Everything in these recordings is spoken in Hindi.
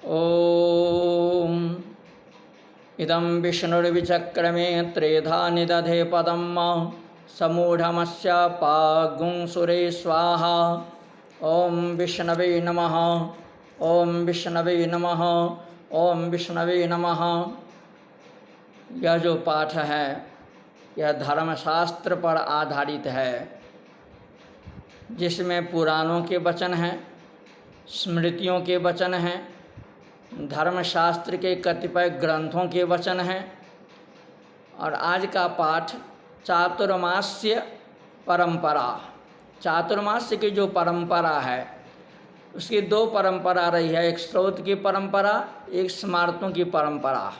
ओम इदं विष्णुर्विचक्रमे त्रेधा निदधे पदं समूढ़मस्य पागुंसुरे स्वाहा। ओम विष्णवे नमः। ओम विष्णवे नमः। ओम विष्णवे नमः। यह जो पाठ है यह धर्मशास्त्र पर आधारित है, जिसमें पुराणों के वचन हैं, स्मृतियों के वचन हैं, धर्मशास्त्र के कतिपय ग्रंथों के वचन हैं। और आज का पाठ चातुर्मास्य परंपरा, चातुर्मास्य की जो परंपरा है उसकी दो परंपरा रही है, एक स्रोत की परंपरा, एक स्मार्तों की परंपरा।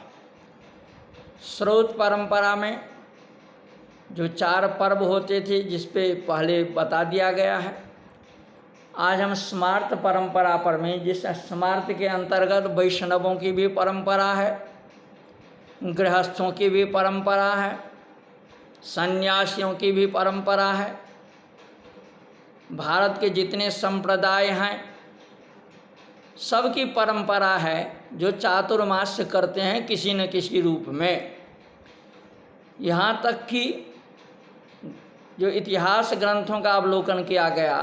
स्रोत परंपरा में जो 4 पर्व होते थे जिस पे पहले बता दिया गया है। आज हम स्मार्त परंपरा पर में, जिस स्मार्त के अंतर्गत वैष्णवों की भी परंपरा है, गृहस्थों की भी परंपरा है, सन्यासियों की भी परंपरा है। भारत के जितने संप्रदाय हैं सबकी परंपरा है जो चातुर्मास्य करते हैं किसी न किसी रूप में। यहाँ तक कि जो इतिहास ग्रंथों का अवलोकन किया गया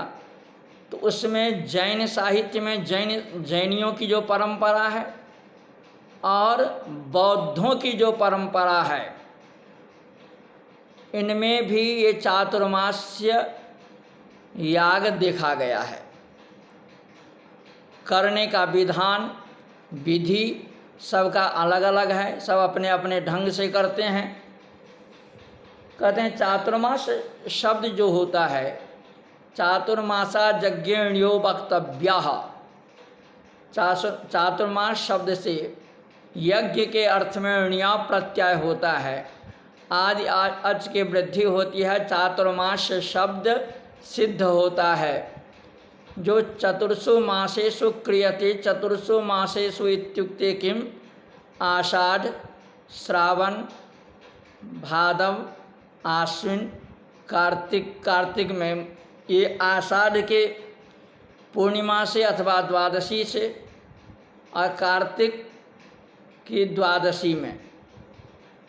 तो उसमें जैन साहित्य में जैनियों की जो परंपरा है और बौद्धों की जो परंपरा है, इनमें भी ये चातुर्मास्य याग देखा गया है। करने का विधान, विधि सबका अलग अलग है, सब अपने अपने ढंग से करते हैं। कहते हैं चातुर्मास शब्द जो होता है, चातुर्मासा यज्ञेण्यो वक्तव्याः। चातुर्मास शब्द से यज्ञ के अर्थ में ण्या प्रत्यय होता है, आदि अच के वृद्धि होती है, चातुर्मास शब्द सिद्ध होता है। जो चतुर्षु मासेषु क्रियते, चतुर्षु मासेषु इत्युक्ते किम, आषाढ़, श्रावण, भादव, आश्विन, कार्तिक। कार्तिक में ये आषाढ़ के पूर्णिमा से अथवा द्वादशी से और कार्तिक की द्वादशी में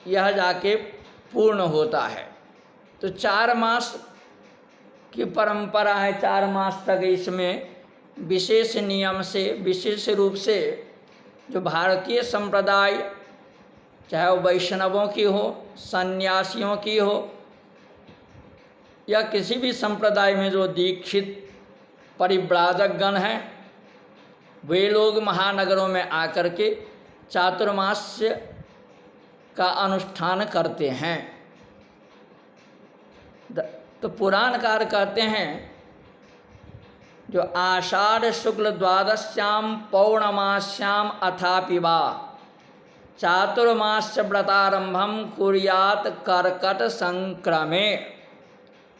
यह जाके पूर्ण होता है। तो 4 मास की परंपरा है, 4 मास तक इसमें विशेष नियम से, विशेष रूप से जो भारतीय संप्रदाय, चाहे वो वैष्णवों की हो, सन्यासियों की हो, या किसी भी संप्रदाय में जो दीक्षित परिव्राजकगण हैं, वे लोग महानगरों में आकर के चातुर्मास्य का अनुष्ठान करते हैं। तो पुराणकार कहते हैं जो आषाढ़ शुक्ल द्वादश्याम पौर्णमास्याम अथापि वा चातुर्मास्य व्रतारंभम कुर्यात कर्कट संक्रमे।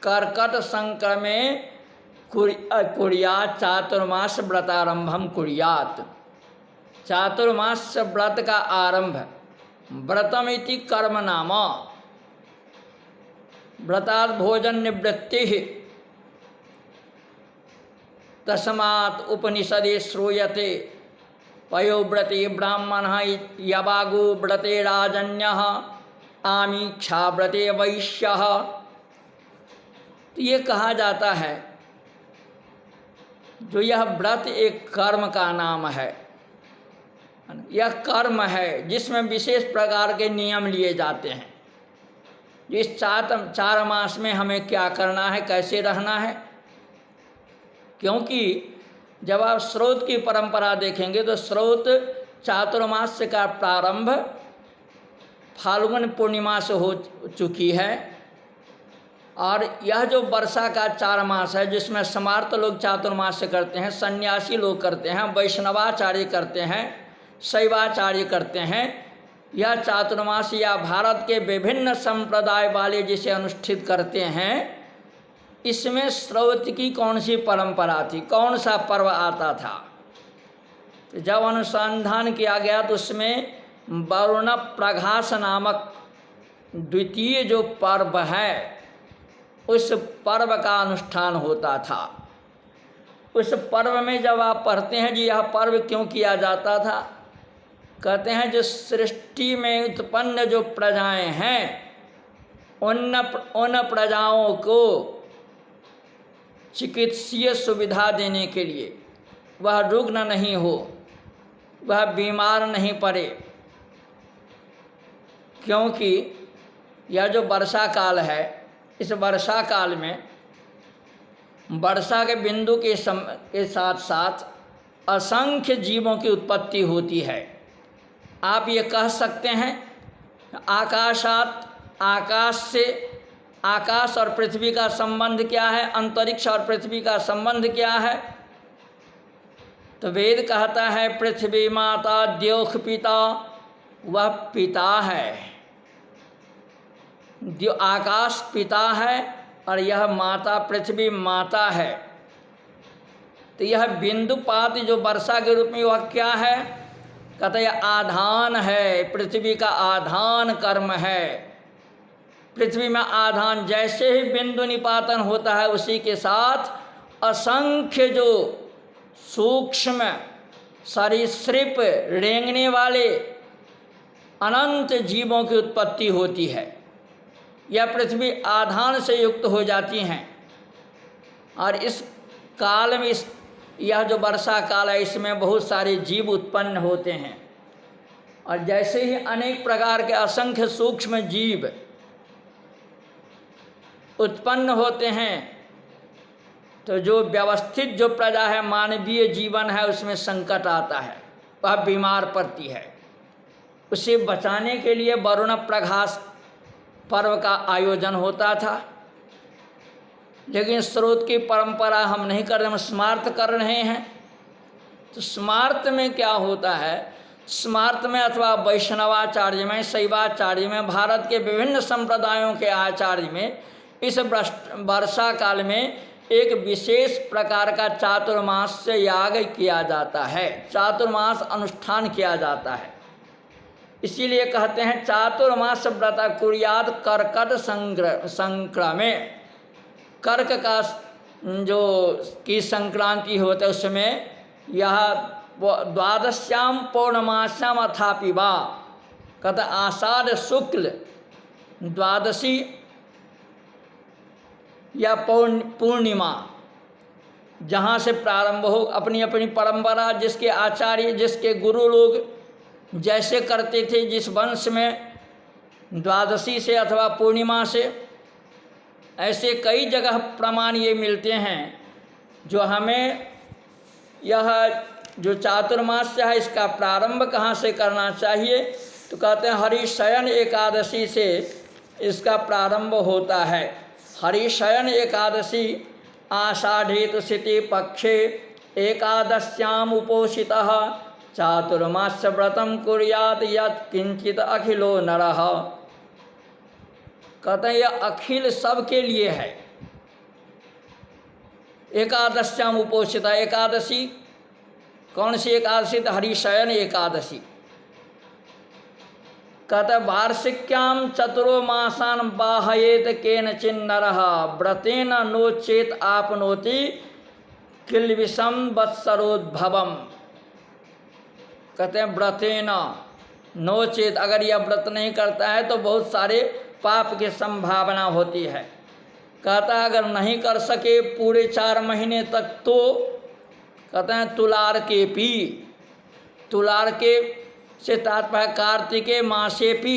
कर्कट संक्रमे कुर्यात चातुर्मास व्रतारंभम कुर्यात। चातुर्मास व्रत का आरंभ, व्रतमिति कर्म नाम, व्रतात् भोजन निवृत्ति, तस्मात् उपनिषदे श्रूयते पयोव्रते ब्राह्मणः यवागो व्रते राजन्यः आमीक्षा व्रते वैश्यः। तो ये कहा जाता है जो यह व्रत एक कर्म का नाम है, यह कर्म है जिसमें विशेष प्रकार के नियम लिए जाते हैं। इस 4 मास में हमें क्या करना है, कैसे रहना है। क्योंकि जब आप स्रोत की परंपरा देखेंगे तो स्रोत चातुर्मास्य का प्रारंभ फाल्गुन पूर्णिमा से हो चुकी है, और यह जो वर्षा का 4 मास है जिसमें स्मार्त लोग चातुर्मास्य करते हैं, सन्यासी लोग करते हैं, वैष्णवाचार्य करते हैं, शैवाचार्य करते हैं, यह चातुर्मास या भारत के विभिन्न संप्रदाय वाले जिसे अनुष्ठित करते हैं, इसमें स्रोत की कौन सी परंपरा थी, कौन सा पर्व आता था। तो जब अनुसंधान किया गया तो उसमें वरुण प्रघास नामक द्वितीय जो पर्व है उस पर्व का अनुष्ठान होता था। उस पर्व में जब आप पढ़ते हैं जी यह पर्व क्यों किया जाता था, कहते हैं जो सृष्टि में उत्पन्न जो प्रजाएं हैं उन प्रजाओं को चिकित्सीय सुविधा देने के लिए, वह रुग्ण नहीं हो, वह बीमार नहीं पड़े, क्योंकि यह जो वर्षा काल है, इस वर्षा काल में वर्षा के बिंदु के साथ साथ असंख्य जीवों की उत्पत्ति होती है। आप ये कह सकते हैं आकाश से, आकाश और पृथ्वी का संबंध क्या है, अंतरिक्ष और पृथ्वी का संबंध क्या है, तो वेद कहता है पृथ्वी माता द्योख पिता, वह पिता है, जो आकाश पिता है और यह माता पृथ्वी माता है। तो यह बिंदुपात जो वर्षा के रूप में वह क्या है, कहते हैं आधान है, पृथ्वी का आधान कर्म है। पृथ्वी में आधान, जैसे ही बिंदु निपातन होता है उसी के साथ असंख्य जो सूक्ष्म सरीसृप रेंगने वाले अनंत जीवों की उत्पत्ति होती है। यह पृथ्वी आधान से युक्त हो जाती हैं और इस काल में यह जो वर्षा काल है इसमें बहुत सारे जीव उत्पन्न होते हैं। और जैसे ही अनेक प्रकार के असंख्य सूक्ष्म जीव उत्पन्न होते हैं तो जो व्यवस्थित जो प्रजा है, मानवीय जीवन है, उसमें संकट आता है, वह बीमार पड़ती है। उसे बचाने के लिए वरुण प्रघास पर्व का आयोजन होता था, लेकिन स्रोत की परंपरा हम नहीं कर रहे, हम स्मार्त कर रहे हैं। तो स्मार्त में क्या होता है, स्मार्त में अथवा वैष्णवाचार्य में, शैवाचार्य में, भारत के विभिन्न संप्रदायों के आचार्य में इस वर्षा काल में एक विशेष प्रकार का चातुर्मास से याग किया जाता है, चातुर्मास अनुष्ठान किया जाता है। इसीलिए कहते हैं चातुर्मास व्रत कुर्याद कर्कट संक्रमे। कर्क का जो की संक्रांति होता है उसमें यह द्वादश्याम पौर्णमास्याम अथापि वा, कहते आषाढ़ शुक्ल द्वादशी या पूर्णिमा जहाँ से प्रारंभ हो, अपनी अपनी परंपरा, जिसके आचार्य जिसके गुरु लोग जैसे करते थे, जिस वंश में द्वादशी से अथवा पूर्णिमा से, ऐसे कई जगह प्रमाण ये मिलते हैं जो हमें यह जो चातुर्मास्य है इसका प्रारंभ कहाँ से करना चाहिए। तो कहते हैं हरिशयन एकादशी से इसका प्रारंभ होता है। हरिशयन एकादशी आषाढ़े तुषिते पक्षे एकादश्याम उपोषितः चातुर्मास्य व्रतम कुर्यात् यत् किंचित अखिलो नरः। कहते हैं यह अखिल सबके लिए है। एकादश्याम उपोषिता, एकादशी कौन सी एकादशी, तो हरिशयन एकादशी। कहते वार्षिक्याम चतुरो मासान बाहयेत केनचिन्नरः व्रतेन नो चेत आपनोति किल्विषम वत्सरोद्भवम। कहते हैं व्रतेन नो चेत, अगर यह व्रत नहीं करता है तो बहुत सारे पाप की संभावना होती है। कहता है अगर नहीं कर सके पूरे 4 महीने तक तो कहते हैं तुलार के पी, तुलार के से तात्पर्य कार्तिके मासे पी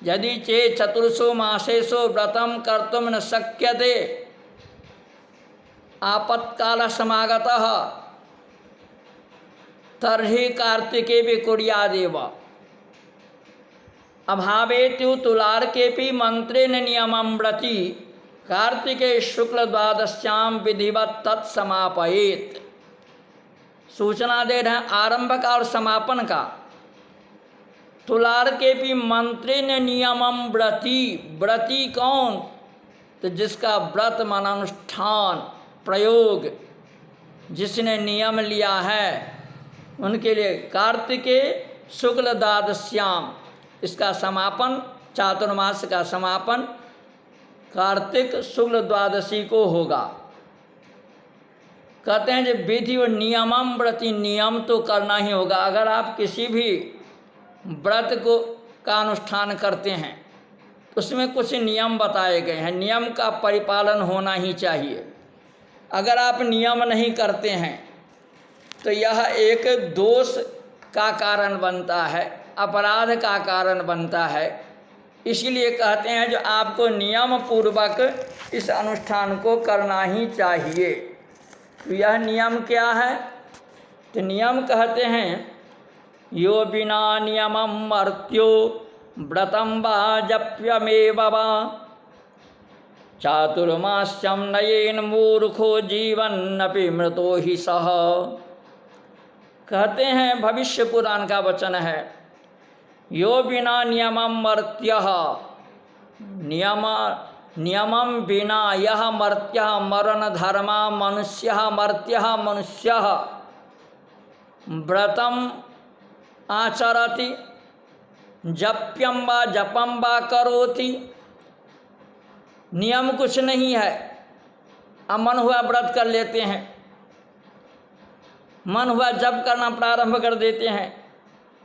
यदि चे चतुर्षु मासेषु व्रतम कर्तुम न शक्यते आपत्काल समागतः तर्हि कार्तिके भी कुर्यादेव। अभावेत्यु तुलार के पी मंत्रेण नियमं व्रति कार्तिके शुक्ल द्वादश्याम विधिवत तत्समापयेत। सूचना दे रहे हैं आरंभ का और समापन का। तुलार के भी मंत्रेण नियमम व्रति, व्रति कौन, तो जिसका व्रत मानानुष्ठान प्रयोग जिसने नियम लिया है उनके लिए कार्तिके शुक्ल द्वादश्याम, इसका समापन चातुर्मास का समापन कार्तिक शुक्ल द्वादशी को होगा। कहते हैं जब विधि और नियमम व्रति, नियम तो करना ही होगा। अगर आप किसी भी व्रत का अनुष्ठान करते हैं तो उसमें कुछ नियम बताए गए हैं, नियम का परिपालन होना ही चाहिए। अगर आप नियम नहीं करते हैं तो यह एक दोष का कारण बनता है, अपराध का कारण बनता है। इसलिए कहते हैं जो आपको नियम पूर्वक इस अनुष्ठान को करना ही चाहिए। तो यह नियम क्या है? तो नियम कहते हैं यो बिना नियमम मर्त्यो व्रतम वा जप्यमेव वा चातुर्मास्यम नयेन मूर्खो जीवन्नपि मृतो ही सह। कहते हैं भविष्य पुराण का वचन है, यो बिना नियमम मर्त्यः, नियमम बिना यह मर्त्यः मरण धर्मा मनुष्यः मर्त्यः मनुष्यः व्रतम आचरति जप्यम वा जपम वा करोति। नियम कुछ नहीं है, अब मन हुआ व्रत कर लेते हैं, मन हुआ जप करना प्रारंभ कर देते हैं।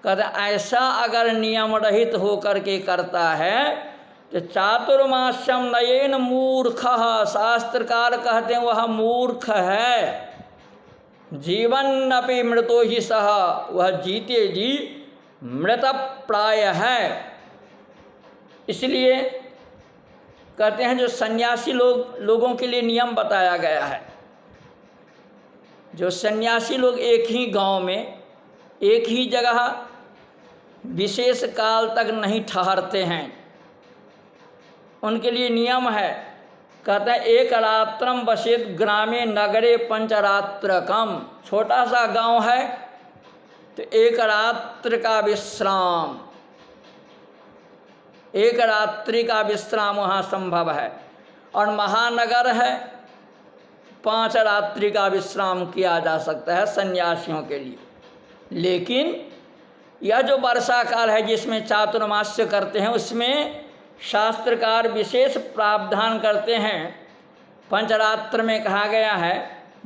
कहते ऐसा अगर नियम रहित होकर के करता है तो चातुर्मास्यम नयेन मूर्खः, शास्त्रकार कहते हैं वह मूर्ख है। जीवन अपि मृतो ही सह, वह जीते जी मृत प्राय है। इसलिए कहते हैं जो सन्यासी लोगों के लिए नियम बताया गया है, जो सन्यासी लोग एक ही गांव में एक ही जगह विशेष काल तक नहीं ठहरते हैं, उनके लिए नियम है। कहते हैं एक रात्रम वसेत ग्रामे नगरे पंचरात्रकम, छोटा सा गांव है तो एक रात्र का विश्राम, एक रात्रि का विश्राम वहाँ संभव है। और महानगर है 5 रात्रि का विश्राम किया जा सकता है सन्यासियों के लिए। लेकिन यह जो वर्षा काल है जिसमें चातुर्मास्य करते हैं, उसमें शास्त्रकार विशेष प्रावधान करते हैं। पंचरात्र में कहा गया है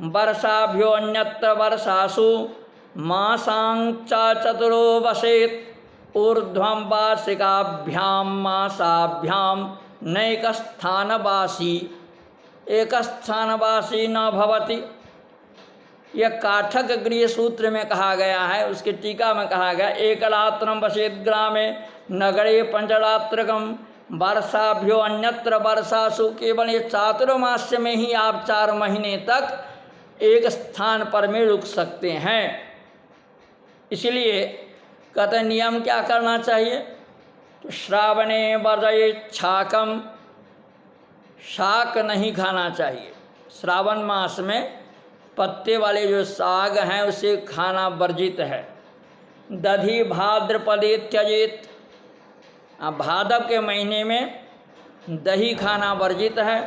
वर्षाभ्यो अन्यत्र वर्षासु मासांचा चतुरो वसेत ऊर्ध्वं वार्षिकाभ्याम मासाभ्याम नैक स्थानवासी एक स्थानवासी न भवति। यह काठक गृह सूत्र में कहा गया है, उसके टीका में कहा गया एक रात्रम वसेत ग्रामे नगरे पंचरात्रकम वर्षाभ्यो अन्यत्र वर्षासु। केवल ये चातुर्मास्य में ही आप 4 महीने तक एक स्थान पर में रुक सकते हैं। इसलिए कहते हैं नियम क्या करना चाहिए? तो श्रावणे वर्जयेत् शाकम, शाक नहीं खाना चाहिए। श्रावण मास में पत्ते वाले जो साग हैं उसे खाना वर्जित है। दधि भाद्रपदे त्यजेत, भादव के महीने में दही खाना वर्जित है।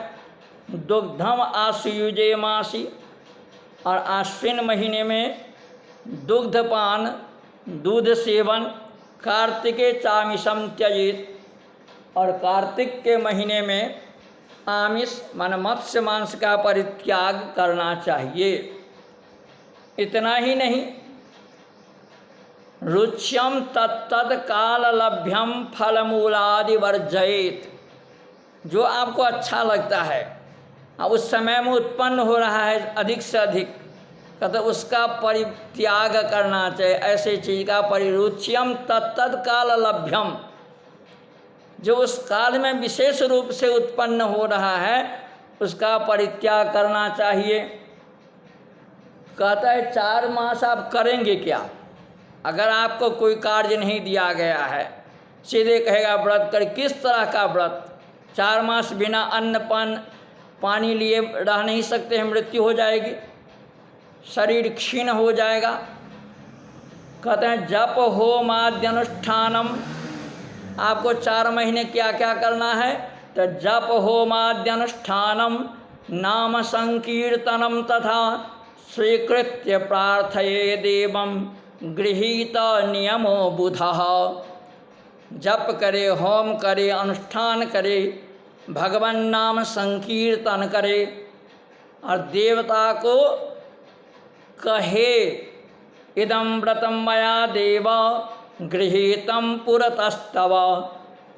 दुग्धम आश्वयुजे मासी, और आश्विन महीने में दुग्धपान दूध सेवन। कार्तिके चामिषम त्यजेत, और कार्तिक के महीने में आमिष मान मत्स्य मांस का परित्याग करना चाहिए। इतना ही नहीं, रुच्यम तत्तद काल लभ्यम फलमूलादि वर्जयेत, जो आपको अच्छा लगता है और उस समय में उत्पन्न हो रहा है अधिक से अधिक, कहते उसका परित्याग करना चाहिए। ऐसे चीज़ का परिरुच्यम तत्तद काल लभ्यम, जो उस काल में विशेष रूप से उत्पन्न हो रहा है उसका परित्याग करना चाहिए। कहता है 4 मास आप करेंगे क्या? अगर आपको कोई कार्य नहीं दिया गया है, सीधे कहेगा व्रत कर, किस तरह का व्रत? 4 मास बिना अन्न पानी लिए रह नहीं सकते हैं, मृत्यु हो जाएगी, शरीर क्षीण हो जाएगा। कहते हैं जप होम आदि अनुष्ठानम, आपको 4 महीने क्या क्या करना है? तो जप होम आदि अनुष्ठानम नाम संकीर्तनम तथा स्वीकृत्य प्रार्थये देवम गृहीत नियमो बुधः। जप करे, होम करे, अनुष्ठान करे, भगवान नाम संकीर्तन करे और देवता को कहे इदं व्रतं मया देव गृहीतं पुरतस्तव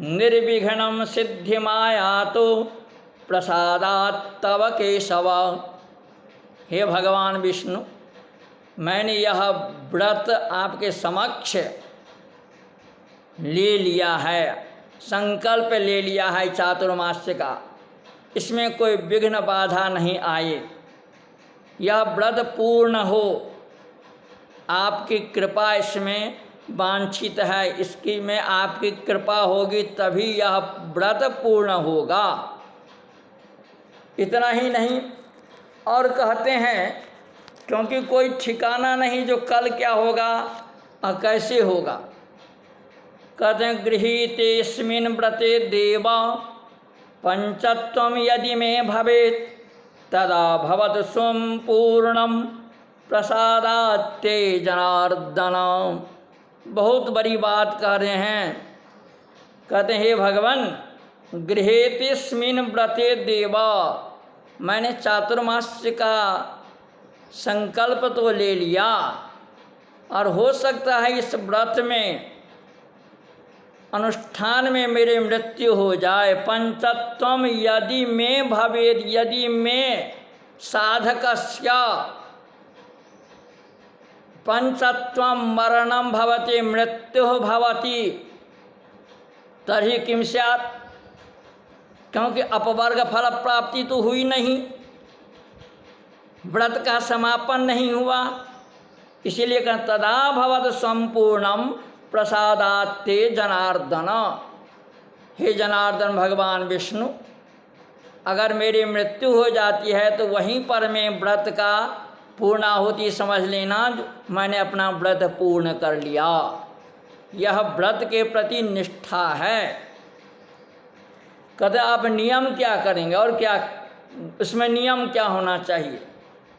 निर्विघ्नं सिद्धिमायातो प्रसादात् तव केशव। हे भगवान विष्णु, मैंने यह व्रत आपके समक्ष ले लिया है, संकल्प ले लिया है चातुर्मास्य का, इसमें कोई विघ्न बाधा नहीं आए, यह व्रत पूर्ण हो, आपकी कृपा इसमें वांछित है, इसकी में आपकी कृपा होगी तभी यह व्रत पूर्ण होगा। इतना ही नहीं और कहते हैं, क्योंकि कोई ठिकाना नहीं जो कल क्या होगा और कैसे होगा। कहते हैं गृहीतेस्मिन् व्रते देवा पंचत्वं यदि में भवेत् तदा भवत् सम्पूर्णं प्रसादात्ते जनार्दन। बहुत बड़ी बात कह रहे हैं। कहते हैं हे भगवान, गृहीतेस्मिन् व्रते देवा, मैंने चातुर्मास्य का संकल्प तो ले लिया और हो सकता है इस व्रत में अनुष्ठान में मेरे मृत्यु हो जाए। पंचत्वम यदि में भवेद, यदि में साधकस्य पंचत्वम मरणम भवति मृत्यु भवति तर्हि किम स्यात्, क्योंकि अपवर्ग फल प्राप्ति तो हुई नहीं, व्रत का समापन नहीं हुआ, इसीलिए कहते तदा भवत संपूर्णम प्रसादात्ते जनार्दन। हे जनार्दन भगवान विष्णु, अगर मेरी मृत्यु हो जाती है तो वहीं पर मैं व्रत का पूर्णाहुति समझ लेना, मैंने अपना व्रत पूर्ण कर लिया। यह व्रत के प्रति निष्ठा है। कहते आप नियम क्या करेंगे और क्या इसमें नियम क्या होना चाहिए।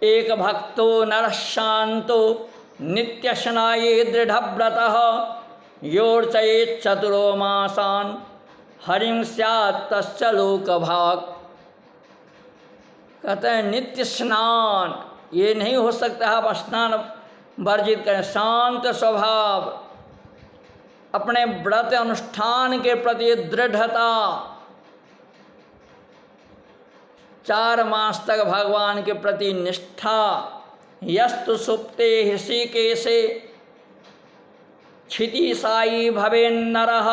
एक भक्तो नरः शांतो नित्यशनाये दृढ़व्रतः योर्चयेत् चतुरो मासान् हरिं स्यात् तस्य लोकभाक्। कहते हैं नित्य स्नान, ये नहीं हो सकता आप स्नान वर्जित करें। शांत स्वभाव, अपने व्रत अनुष्ठान के प्रति दृढ़ता, 4 मास तक भगवान के प्रति निष्ठा। यस्तु सुप्ते ऋषिकेशे क्षितिशायी भवेन्नरः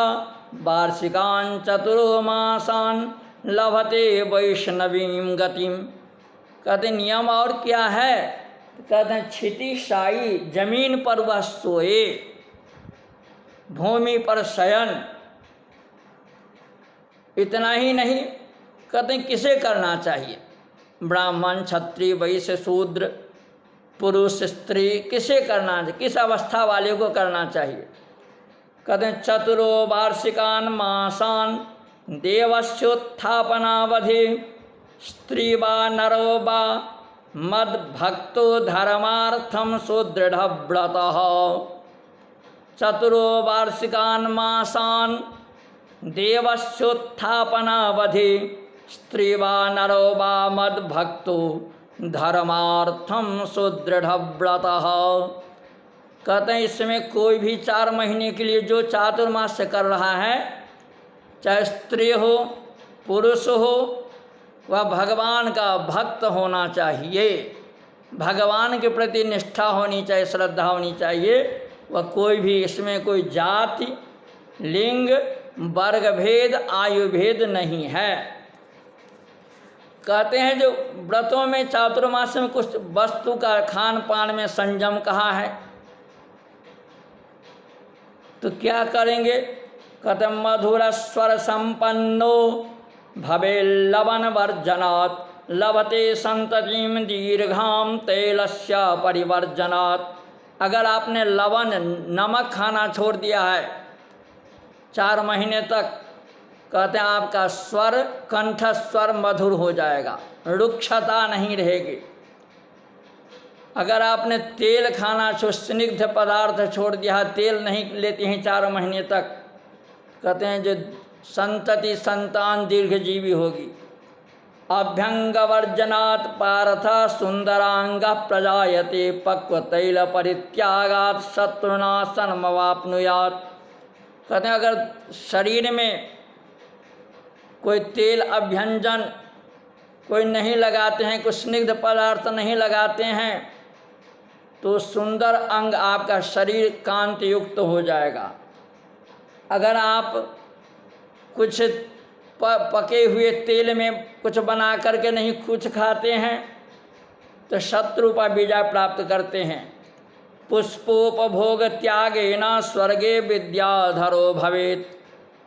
वार्षिकान् चतुरो मासान् लभते वैष्णवीं गतिम। कहते नियम और क्या है। कहते हैं क्षितिशायी, जमीन पर वह सोए, भूमि पर शयन। इतना ही नहीं, कहते हैं किसे करना चाहिए। ब्राह्मण, क्षत्रिय, वैश्य, शूद्र, पुरुष, स्त्री, किसे करना चाहिए, किस अवस्था वाले को करना चाहिए। कहते हैं चतुरो वार्षिकान् मासान् देवस्योत्थापनावधि स्त्री वा नरो वा मद्भक्तो धर्मार्थं सुदृढ़व्रतः। चतुरो वार्षिकान् मासान् देवस्योत्थापनावधि स्त्री वा नरो वा मद्भक्तो धर्मार्थं सुदृढ़व्रतः। कहते हैं इसमें कोई भी 4 महीने के लिए जो चातुर्मास्य कर रहा है, चाहे स्त्री हो पुरुष हो, वह भगवान का भक्त होना चाहिए, भगवान के प्रति निष्ठा होनी चाहिए, श्रद्धा होनी चाहिए। वह कोई भी, इसमें कोई जाति, लिंग, वर्ग भेद, आयु भेद नहीं है। कहते हैं जो व्रतों में चातुर्मास में कुछ वस्तु का खान पान में संयम कहा है, तो क्या करेंगे। कहते मधुर स्वर संपन्नो भवे लवन वर्जनात् लभते संततिम दीर्घाम तैलस्य परिवर्जनात्। अगर आपने लवण नमक खाना छोड़ दिया है 4 महीने तक, कहते हैं आपका स्वर, कंठ स्वर मधुर हो जाएगा, रुक्षता नहीं रहेगी। अगर आपने तेल खाना स्निग्ध पदार्थ छोड़ दिया, तेल नहीं लेते हैं 4 महीने तक, कहते हैं जो संतति संतान दीर्घजीवी होगी। अभ्यंगवर्जनात् पार्थ सुंदरांग प्रजायते पक्वतैल परित्यागात् शत्रुनाशनमवाप्नुयात्। कहते हैं अगर शरीर में कोई तेल अभ्यंजन कोई नहीं लगाते हैं, कुछ स्निग्ध पदार्थ नहीं लगाते हैं, तो सुंदर अंग आपका शरीर कांति युक्त हो जाएगा। अगर आप कुछ पके हुए तेल में कुछ बना करके नहीं कुछ खाते हैं तो शत्रु पर विजय प्राप्त करते हैं। पुष्पोपभोग त्यागेन स्वर्गे विद्याधरो भवेत्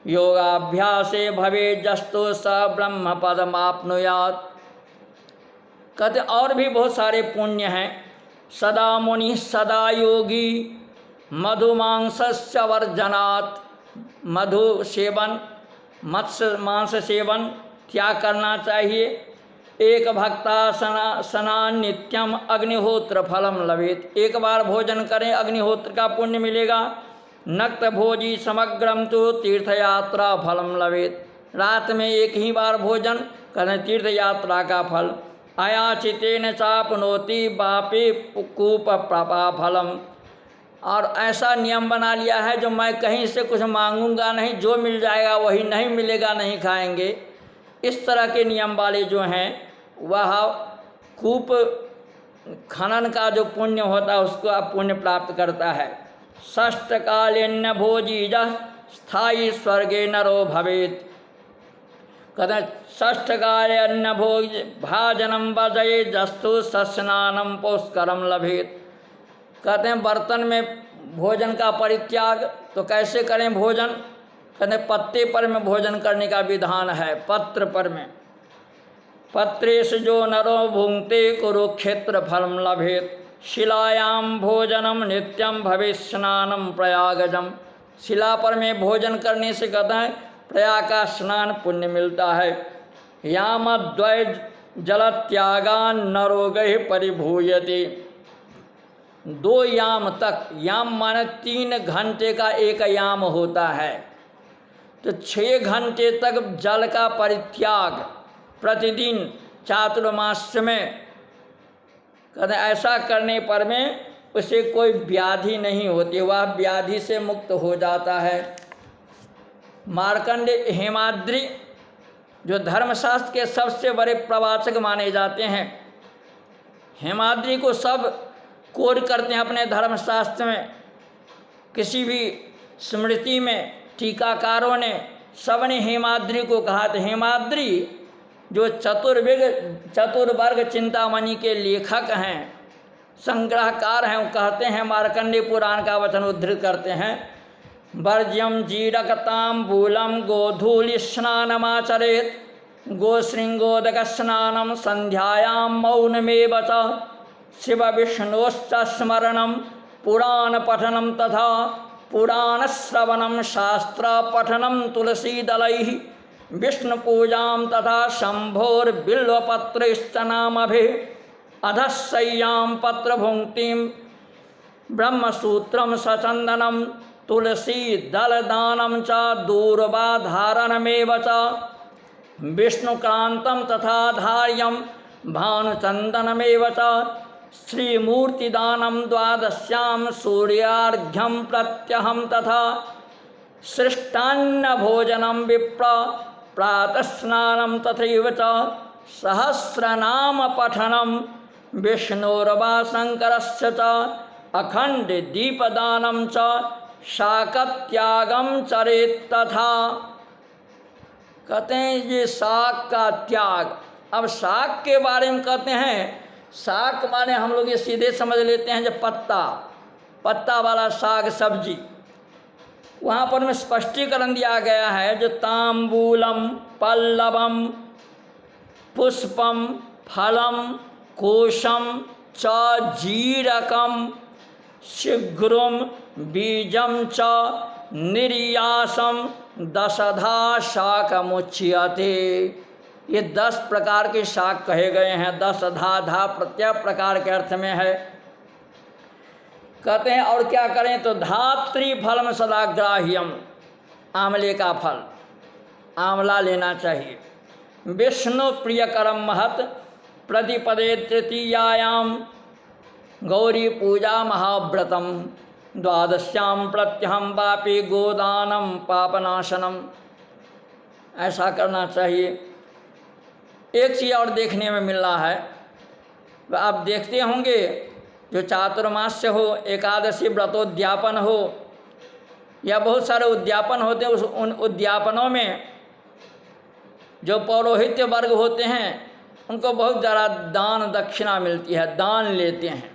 योगाभ्यासे भवेत् जस्तो स ब्रह्म पदमाप्नुयात्। कहते और भी बहुत सारे पुण्य हैं। सदा मुनि सदा योगी मधुमांसस्य वर्जनात्। मधु सेवन मत्स्य मांस सेवन त्याग करना चाहिए। एक भक्तासना नित्यम अग्निहोत्र फलम लभेत। एक बार भोजन करें अग्निहोत्र का पुण्य मिलेगा। नक्त भोजी समग्रम तो तीर्थयात्रा फलम लभेत। रात में एक ही बार भोजन करें तीर्थ यात्रा का फल। अयाचितेन चापनोति बापे कूप प्रपा फलम। और ऐसा नियम बना लिया है जो मैं कहीं से कुछ मांगूंगा नहीं, जो मिल जाएगा वही, नहीं मिलेगा नहीं खाएंगे। इस तरह के नियम वाले जो हैं वह कूप खनन का जो पुण्य होता है उसको आप पुण्य प्राप्त करता है। षष्ठ कालीन भोजी जह स्थायी स्वर्गे नरो भवेत। कहते हैं षष्ठ काले अन्न भोज भाजनम बजय जस्तु सस्नानम पुष्करम लभेत। कहते हैं बर्तन में भोजन का परित्याग। तो कैसे करें भोजन? कहते हैं पत्ते पर में भोजन करने का विधान है। पत्र पर में पत्रेश जो नरो भुंक्ते कुरुक्षेत्र फलम लभेत। शिलायाम भोजनम नित्यम भविष्यस्नानम प्रयागजम। शिला पर में भोजन करने से कहते हैं प्रयाग का स्नान पुण्य मिलता है। यामद्वय जलत्यागान नरोगहि परिभूयते। 2 याम तक, याम माने 3 घंटे का एक याम होता है, तो 6 घंटे तक जल का परित्याग प्रतिदिन चातुर्मास में कहते ऐसा करने पर में उसे कोई व्याधि नहीं होती, वह व्याधि से मुक्त हो जाता है। मार्कंडेय हेमाद्रि जो धर्मशास्त्र के सबसे बड़े प्रवाचक माने जाते हैं, हेमाद्रि को सब कोड करते हैं अपने धर्मशास्त्र में। किसी भी स्मृति में टीकाकारों ने सबने हेमाद्रि को कहा। तो हेमाद्रि जो चतुर्वर्ग चिंतामणि के लेखक हैं, संग्रहकार हैं, वो कहते हैं, मार्कंडेय पुराण का वचन उद्धृत करते हैं, वर्ज्यम जीरकतांबूलम गोधूलि स्नानमाचरेत गोशृंगोदक स्नानम संध्यायां मौनमेव च शिव विष्णोश्च स्मरणम पुराण पठनम तथा पुराण श्रवणम शास्त्र पठनम तुलसी दलैः विष्णु पूजां तथा शंभोर्बिल्वपत्रैश्च नामभिः अधशय्यां पत्रभुङ्क्तिं ब्रह्मसूत्रं सचन्दनं तुलसी दलदानं च दूर्वाधारणमेव च विष्णुकान्तं तथा धार्यं भानुचन्दनमेव च श्रीमूर्तिदानं द्वादश्यां सूर्यार्घ्यं प्रत्यहं तथा सृष्टान्नभोजनं विप्र प्रातस्नानं तथैव च सहस्रनाम पठनं विष्णोर्वा शङ्करस्य च अखंड दीपदानं च शाकत्यागं चरेत तथा। कहते हैं ये शाक का त्याग। अब शाक के बारे में कहते हैं, शाक माने हम लोग ये सीधे समझ लेते हैं जो पत्ता वाला साग सब्जी। वहाँ पर में स्पष्टीकरण दिया गया है जो तांबूलम पल्लवम पुष्पम फलम कोशम च जीरकम शीघ्रम बीजम च निर्यासम दशधा शाकमुच्यते। ये 10 प्रकार के शाक कहे गए हैं। 10 धा प्रत्यय प्रकार के अर्थ में है। कहते हैं और क्या करें तो धात्री फलम सदाग्राह्यम, आंवले का फल, आंवला लेना चाहिए। विष्णु प्रियकरम महत प्रतिपदे तृतीयायाम गौरी पूजा महाव्रतम द्वादश्याम प्रत्यहम पापी गोदानम पापनाशनम। ऐसा करना चाहिए। एक चीज़ और देखने में मिल रहा है, आप देखते होंगे जो चातुर्मास्य हो, एकादशी व्रतोद्यापन हो, या बहुत सारे उद्यापन होते हैं, उन उद्यापनों में जो पौरोहित्य वर्ग होते हैं उनको बहुत ज़्यादा दान दक्षिणा मिलती है, दान लेते हैं।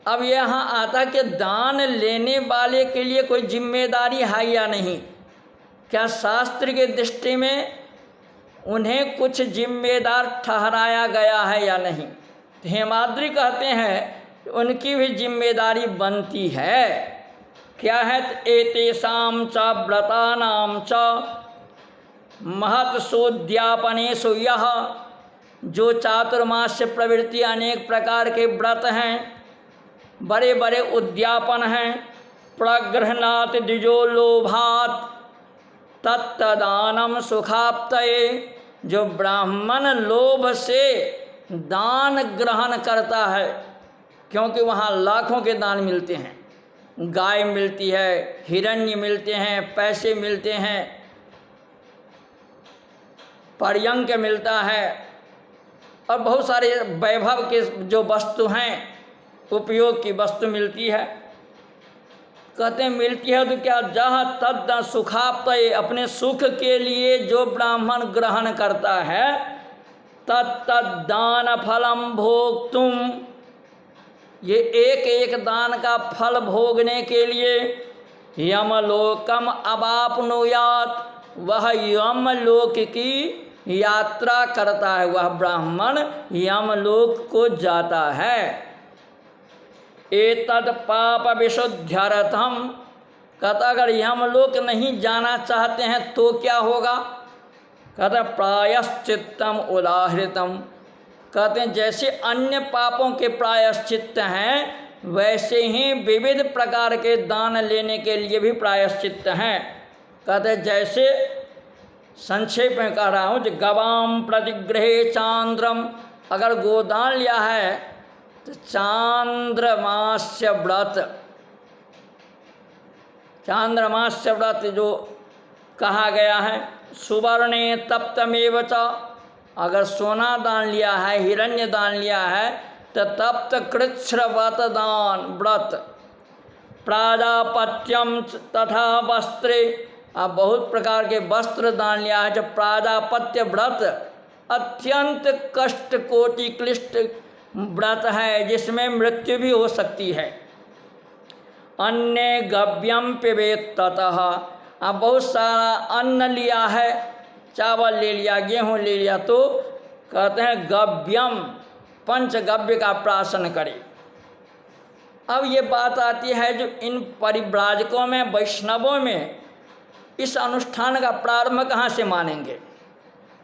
अब यहाँ आता कि दान लेने वाले के लिए कोई जिम्मेदारी है या नहीं, क्या शास्त्र के दृष्टि में उन्हें कुछ जिम्मेदार ठहराया गया है या नहीं। तो हेमाद्रि कहते हैं उनकी भी जिम्मेदारी बनती है। क्या है? एतेषां च व्रतानां च महत्सोद्यापनेषु यः, जो चातुर्मास्य प्रवृत्ति अनेक प्रकार के व्रत हैं, बड़े बड़े उद्यापन हैं, प्रगृह्णाति द्विजो लोभात् तत्तदानम सुखाप्तये, जो ब्राह्मण लोभ से दान ग्रहण करता है, क्योंकि वहाँ लाखों के दान मिलते हैं, गाय मिलती है, हिरण्य मिलते हैं, पैसे मिलते हैं, पर्यंक मिलता है, और बहुत सारे वैभव के जो वस्तु हैं, उपयोग की वस्तु मिलती है। कहते हैं मिलती है तो क्या? जहाँ तद सुखाप्तये, अपने सुख के लिए जो ब्राह्मण ग्रहण करता है, तत्तद दान फलम भोक्तुम, ये एक एक दान का फल भोगने के लिए यमलोकम अवाप्नुयात्, वह यमलोक की यात्रा करता है, वह ब्राह्मण यमलोक को जाता है। एतद पाप विशुद्ध्यर्थम, कहता अगर यमलोक नहीं जाना चाहते हैं तो क्या होगा? कहता प्रायश्चित्तम उदाहृतम, कहते हैं जैसे अन्य पापों के प्रायश्चित्त हैं वैसे ही विविध प्रकार के दान लेने के लिए भी प्रायश्चित्त हैं। कहते हैं जैसे संक्षेप में कह रहा हूँ, जो गवाम प्रतिग्रहे चांद्रम, अगर गोदान लिया है तो चांद्रमास्य व्रत, चांद्रमास्य व्रत जो कहा गया है, सुवर्णे तप्तमेव च, अगर सोना दान लिया है, हिरण्य दान लिया है तो तप्त कृच्छ्रवत दान व्रत, प्राजापत्यम तथा वस्त्रे, अब बहुत प्रकार के वस्त्र दान लिया है। जब प्राजापत्य व्रत अत्यंत कष्ट कोटि क्लिष्ट व्रत है, जिसमें मृत्यु भी हो सकती है। अन्य गव्यम पिबेत ततः, अब बहुत सारा अन्न लिया है, चावल ले लिया, गेहूँ ले लिया, तो कहते हैं गव्यम, पंचगव्य का प्राशन करे। अब ये बात आती है जो इन परिव्राजकों में, वैष्णवों में इस अनुष्ठान का प्रारंभ कहाँ से मानेंगे?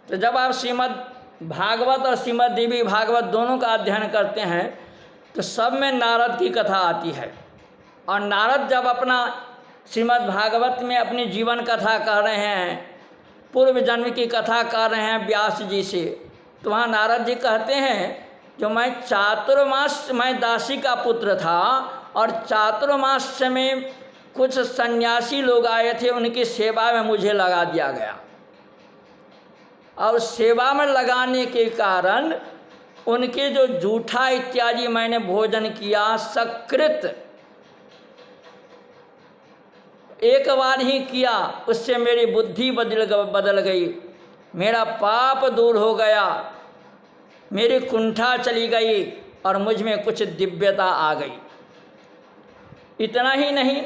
तो जब आप श्रीमद् भागवत और श्रीमद् देवी भागवत दोनों का अध्ययन करते हैं तो सब में नारद की कथा आती है। और नारद जब अपना श्रीमद् भागवत में अपनी जीवन कथा कह रहे हैं, पूर्व जन्म की कथा कर रहे हैं व्यास जी से, तो वहाँ नारद जी कहते हैं जो मैं चातुर्मास, मैं दासी का पुत्र था और चातुर्मास में कुछ सन्यासी लोग आए थे, उनकी सेवा में मुझे लगा दिया गया, और सेवा में लगाने के कारण उनके जो जूठा इत्यादि मैंने भोजन किया, सकृत एक बार ही किया, उससे मेरी बुद्धि बदल गई, मेरा पाप दूर हो गया, मेरी कुंठा चली गई और मुझ में कुछ दिव्यता आ गई। इतना ही नहीं,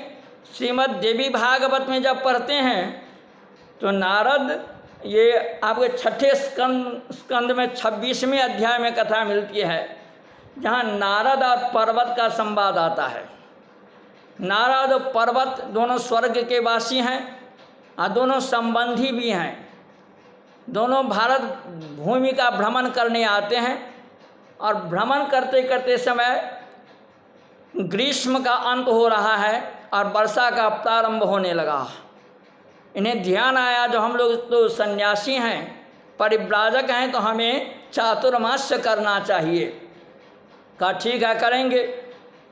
श्रीमद् देवी भागवत में जब पढ़ते हैं तो नारद, ये आपके छठे स्कंद में 26वें अध्याय में कथा मिलती है, जहाँ नारद और पर्वत का संवाद आता है। नारद और पर्वत दोनों स्वर्ग के वासी हैं और दोनों संबंधी भी हैं। दोनों भारत भूमि का भ्रमण करने आते हैं और भ्रमण करते करते समय ग्रीष्म का अंत हो रहा है और वर्षा का प्रारंभ होने लगा। इन्हें ध्यान आया जो हम लोग तो सन्यासी हैं, परिव्राजक हैं तो हमें चातुर्मास्य करना चाहिए। कहा ठीक है करेंगे।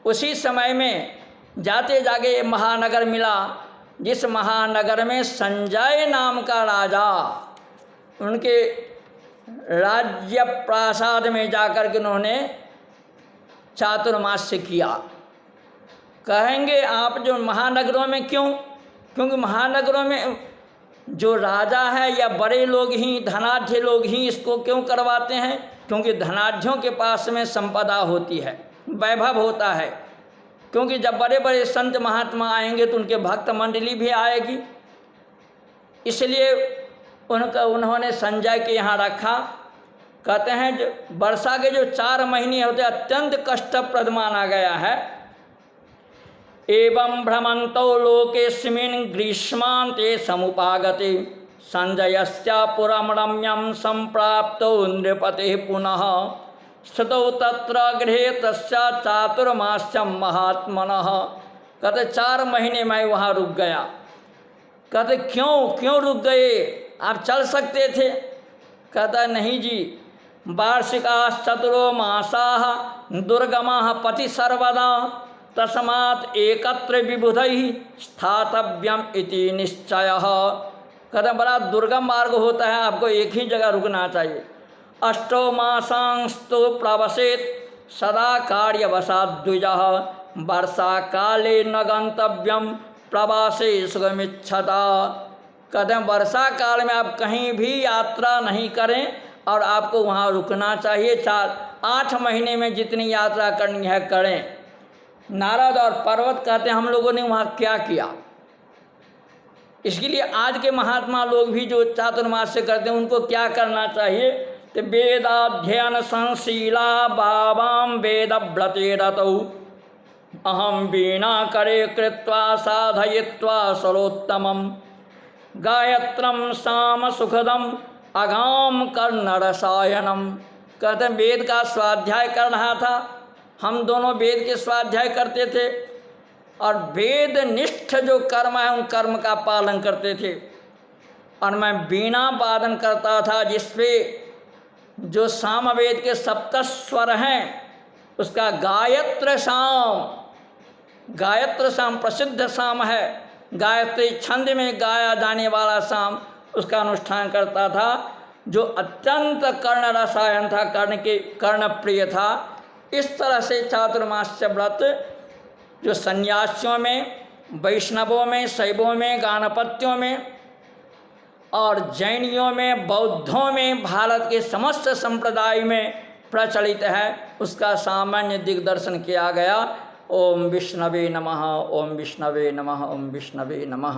उसी समय में जाते जाके महानगर मिला, जिस महानगर में संजय नाम का राजा, उनके राज्य प्रासाद में जाकर के उन्होंने चातुर्मास्य किया। कहेंगे आप जो महानगरों में क्यों? क्योंकि महानगरों में जो राजा है या बड़े लोग ही, धनाढ्य लोग ही इसको क्यों करवाते हैं? क्योंकि धनाढ्यों के पास में संपदा होती है, वैभव होता है। क्योंकि जब बड़े बड़े संत महात्मा आएंगे तो उनके भक्त मंडली भी आएगी, इसलिए उन्होंने संजय के यहाँ रखा। कहते हैं जो वर्षा के जो 4 महीने होते अत्यंत कष्टप्रद माना गया है। एवं भ्रमंतो लोकेस्मिन् ग्रीष्मान्ते समुपागते संजयस्य पुरं रम्यं संप्राप्तो नृपतेः पुनः स्थितौ तत्र गृहे तस्य चातुर्मास्यं महात्मनः। कहते 4 महीने मैं वहाँ रुक गया। कहते क्यों रुक गए? आप चल सकते थे। कहता नहीं जी, वार्षिकाश्चतुरो मासाः दुर्गमाः पति सर्वदा तस्मात् एकत्र विबुधैः स्थातव्यम इति निश्चयः। कहते बड़ा दुर्गम मार्ग होता है, आपको एक ही जगह रुकना चाहिए। 8 मासांस्तु प्रवसेत् सदा कार्यवशाद्विजः वर्षा काले न गंतव्यम प्रवासे सुगमिच्छता। कहते हैं वर्षा काल में आप कहीं भी यात्रा नहीं करें और आपको वहाँ रुकना चाहिए। 8 महीने में जितनी यात्रा करनी है करें। नारद और पर्वत कहते हैं हम लोगों ने वहाँ क्या किया। इसके लिए आज के महात्मा लोग भी जो चातुर्मास्य करते हैं उनको क्या करना चाहिए? तो वेदाध्ययन संशीला बाबाम वेद व्रते रतौ अहम वीणा करे कृत्वा साधयित्वा सरोत्तमम गायत्रम साम सुखदम अगाम कर्ण रसायनम। कहते हैं वेद का स्वाध्याय कर रहा था, हम दोनों वेद के स्वाध्याय करते थे और वेद निष्ठ जो कर्म है उन कर्म का पालन करते थे। और मैं वीणा वादन करता था जिसपे जो सामवेद के 7 स्वर हैं उसका गायत्र साम प्रसिद्ध साम है। गायत्री छंद में गाया जाने वाला साम, उसका अनुष्ठान करता था जो अत्यंत कर्ण रसायन था, कर्ण प्रिय था। इस तरह से चातुर्मास्य व्रत जो सन्यासियों में, वैष्णवों में, शैवों में, गाणपत्यों में और जैनियों में, बौद्धों में, भारत के समस्त संप्रदाय में प्रचलित है, उसका सामान्य दिग्दर्शन किया गया। ओम विष्णवे नमः, ओम विष्णवे नमः, ओम विष्णवे नमः।